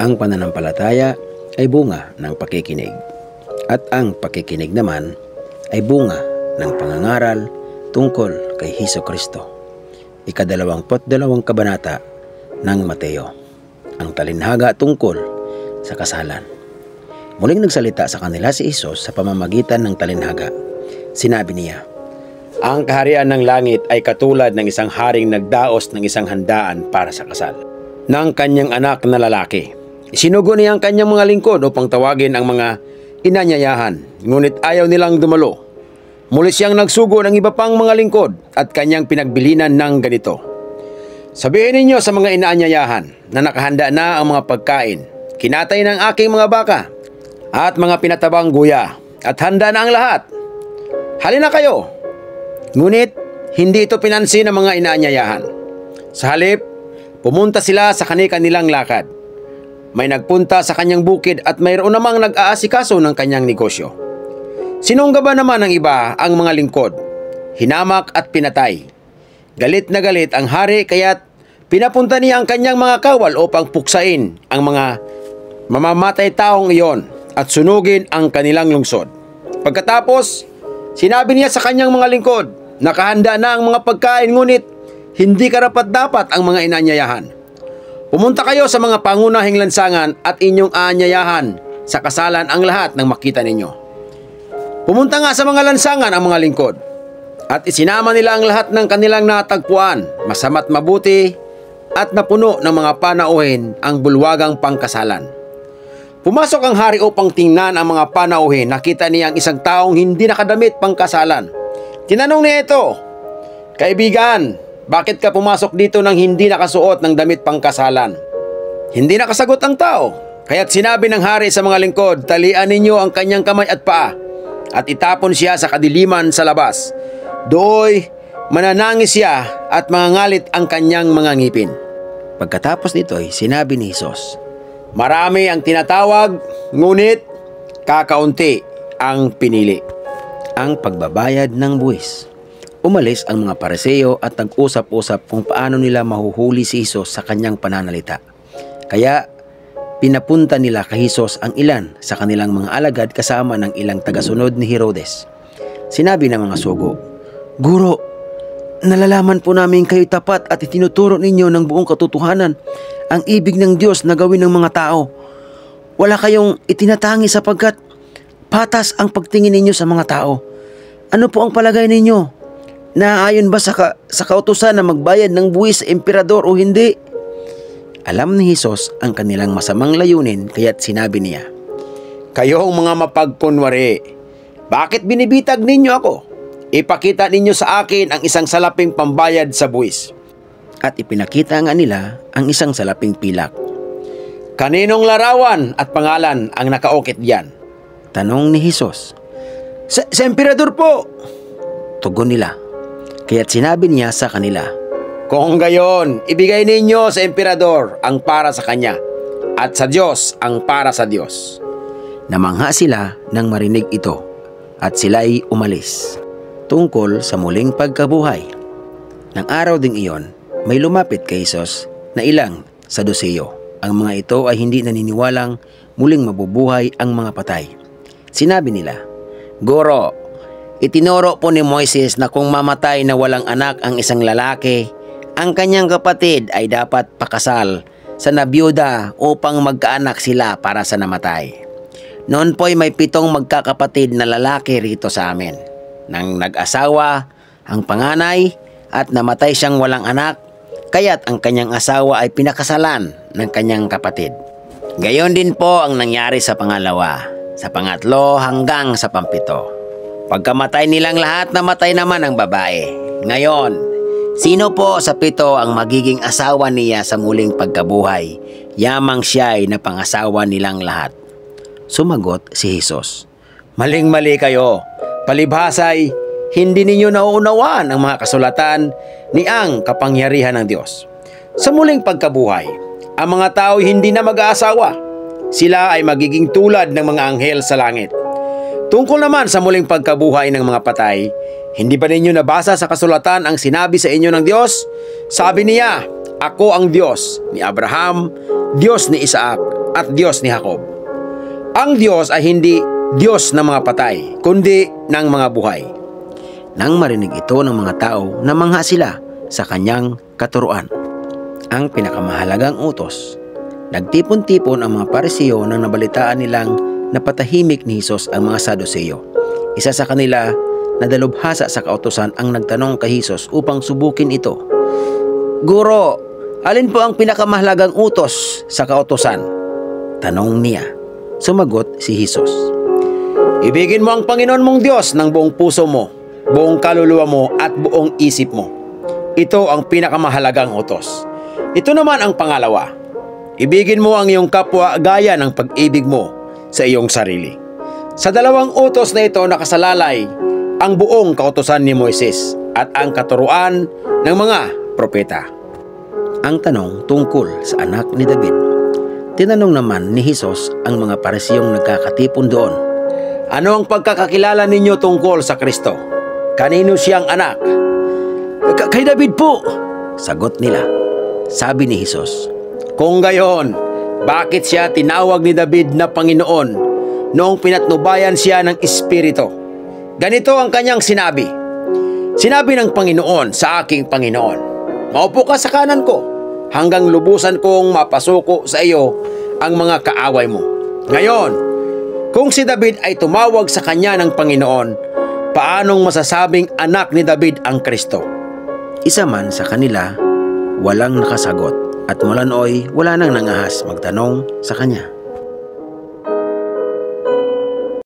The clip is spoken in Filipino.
Ang pananampalataya ay bunga ng pakikinig, at ang pakikinig naman ay bunga ng pangangaral tungkol kay Hesukristo. Ika-22 kabanata ng Mateo, ang talinhaga tungkol sa kasalan. Muling nagsalita sa kanila si Hesus sa pamamagitan ng talinhaga. Sinabi niya, "Ang kaharian ng langit ay katulad ng isang haring nagdaos ng isang handaan para sa kasal ng kanyang anak na lalaki. Isinugo niya ang kanyang mga lingkod upang tawagin ang mga inanyayahan, ngunit ayaw nilang dumalo. Muli siyang nagsugo ng iba pang mga lingkod at kanyang pinagbilinan ng ganito, 'Sabihin ninyo sa mga inaanyayahan na nakahanda na ang mga pagkain, kinatay ng aking mga baka at mga pinatabang guya, at handa na ang lahat. Halina kayo!' Ngunit hindi ito pinansin ng mga inaanyayahan. Sa halip, pumunta sila sa kanilang lakad. May nagpunta sa kanyang bukid at mayroon namang nag-aasikaso ng kanyang negosyo. Sinungga ba naman ng iba ang mga lingkod? Hinamak at pinatay. Galit na galit ang hari, kaya't pinapunta niya ang kanyang mga kawal upang puksain ang mga mamamatay taong iyon at sunugin ang kanilang lungsod. Pagkatapos, sinabi niya sa kanyang mga lingkod, nakahanda na ang mga pagkain, ngunit hindi karapat-dapat ang mga inanyayahan. Pumunta kayo sa mga pangunahing lansangan at inyong aanyayahan sa kasalan ang lahat ng makita ninyo." Pumunta nga sa mga lansangan ang mga lingkod, at isinama nila ang lahat ng kanilang natagpuan, masama't mabuti, at napuno ng mga panauhin ang bulwagang pangkasalan. Pumasok ang hari upang tingnan ang mga panauhin. Nakita niya ang isang taong hindi nakadamit pangkasalan. Tinanong niya ito, "Kaibigan, bakit ka pumasok dito nang hindi nakasuot ng damit pangkasalan?" Hindi nakasagot ang tao, kaya't sinabi ng hari sa mga lingkod, "Talian ninyo ang kanyang kamay at paa, at itapon siya sa kadiliman sa labas. Dooy mananangis siya at mangangalit ang kanyang mga ngipin." Pagkatapos nito'y sinabi ni Hesus, "Marami ang tinatawag, ngunit kakaunti ang pinili." Ang pagbabayad ng buwis. Umalis ang mga Pariseo at nag-usap-usap kung paano nila mahuhuli si Hesus sa kanyang pananalita. Kaya pinapunta nila kay Hesus ang ilan sa kanilang mga alagad kasama ng ilang tagasunod ni Herodes. Sinabi ng mga sugo, "Guro, nalalaman po namin kayo tapat at itinuturo ninyo ng buong katotohanan ang ibig ng Diyos na gawin ng mga tao. Wala kayong itinatangi sapagkat patas ang pagtingin ninyo sa mga tao. Ano po ang palagay ninyo? Naaayon ba sa kautusan na magbayad ng buwis sa emperador o hindi?" Alam ni Hesus ang kanilang masamang layunin, kaya't sinabi niya, "Kayong mga mapagkunwari, bakit binibitag ninyo ako? Ipakita ninyo sa akin ang isang salaping pambayad sa buwis." At ipinakita nga nila ang isang salaping pilak. "Kaninong larawan at pangalan ang nakaukit diyan?" tanong ni Hesus. Sa emperador po," tugon nila. Kaya't sinabi niya sa kanila, "Kung gayon, ibigay ninyo sa emperador ang para sa kanya, at sa Diyos ang para sa Diyos." Namangha sila nang marinig ito, at sila'y umalis. Tungkol sa muling pagkabuhay. Nang araw ding iyon, may lumapit kay Hesus na ilang Saduseyo. Ang mga ito ay hindi naniniwalang muling mabubuhay ang mga patay. Sinabi nila, "Guro, itinuro po ni Moises na kung mamatay na walang anak ang isang lalaki, ang kanyang kapatid ay dapat pakasal sa nabiyuda upang magkaanak sila para sa namatay. Noon po'y may 7 magkakapatid na lalaki rito sa amin. Nang nag-asawa ang panganay at namatay siyang walang anak, kaya't ang kanyang asawa ay pinakasalan ng kanyang kapatid. Gayon din po ang nangyari sa pangalawa, sa pangatlo hanggang sa pampito. Pagkamatay nilang lahat, namatay naman ang babae. Ngayon, sino po sa 7 ang magiging asawa niya sa muling pagkabuhay? Yamang siya ay napangasawa nilang lahat." Sumagot si Hesus, "Maling-mali kayo. Palibhasay, hindi ninyo nauunawaan ang mga kasulatan ni ang kapangyarihan ng Diyos. Sa muling pagkabuhay, ang mga tao hindi na mag-aasawa. Sila ay magiging tulad ng mga anghel sa langit. Tungkol naman sa muling pagkabuhay ng mga patay, hindi ba ninyo nabasa sa kasulatan ang sinabi sa inyo ng Diyos? Sabi niya, Ako ang Diyos ni Abraham, Diyos ni Isaac, at Diyos ni Jacob. Ang Diyos ay hindi Diyos ng mga patay, kundi ng mga buhay. Nang marinig ito ng mga tao, namangha sila sa kanyang katuruan. Ang pinakamahalagang utos. Nagtipon-tipon ang mga Parisiyo nang nabalitaan nilang napatahimik ni Hesus ang mga Saduseyo. Isa sa kanila na dalubhasa sa kautusan ang nagtanong kay Hesus upang subukin ito. Guro, alin po ang pinakamahalagang utos sa kautusan? Tanong niya. Sumagot si Hesus. Ibigin mo ang Panginoon mong Diyos ng buong puso mo, buong kaluluwa mo at buong isip mo. Ito ang pinakamahalagang utos. Ito naman ang pangalawa. Ibigin mo ang iyong kapwa gaya ng pag-ibig mo sa iyong sarili. Sa dalawang utos na ito nakasalalay ang buong kautusan ni Moises at ang katuruan ng mga propeta. Ang tanong tungkol sa anak ni David. Tinanong naman ni Hesus ang mga Parisiyong nagkakatipon doon. Ano ang pagkakakilala ninyo tungkol sa Kristo? Kanino siyang anak? Kay David po, sagot nila. Sabi ni Hesus, kung gayon, bakit siya tinawag ni David na Panginoon noong pinatnubayan siya ng Espiritu? Ganito ang kanyang sinabi. Sinabi ng Panginoon sa aking Panginoon, maupo ka sa kanan ko hanggang lubusan kong mapasuko sa iyo ang mga kaaway mo. Ngayon, kung si David ay tumawag sa kanya ng Panginoon, paanong masasabing anak ni David ang Kristo? Isa man sa kanila, walang nakasagot at mula nooy wala nang nangahas magtanong sa kanya.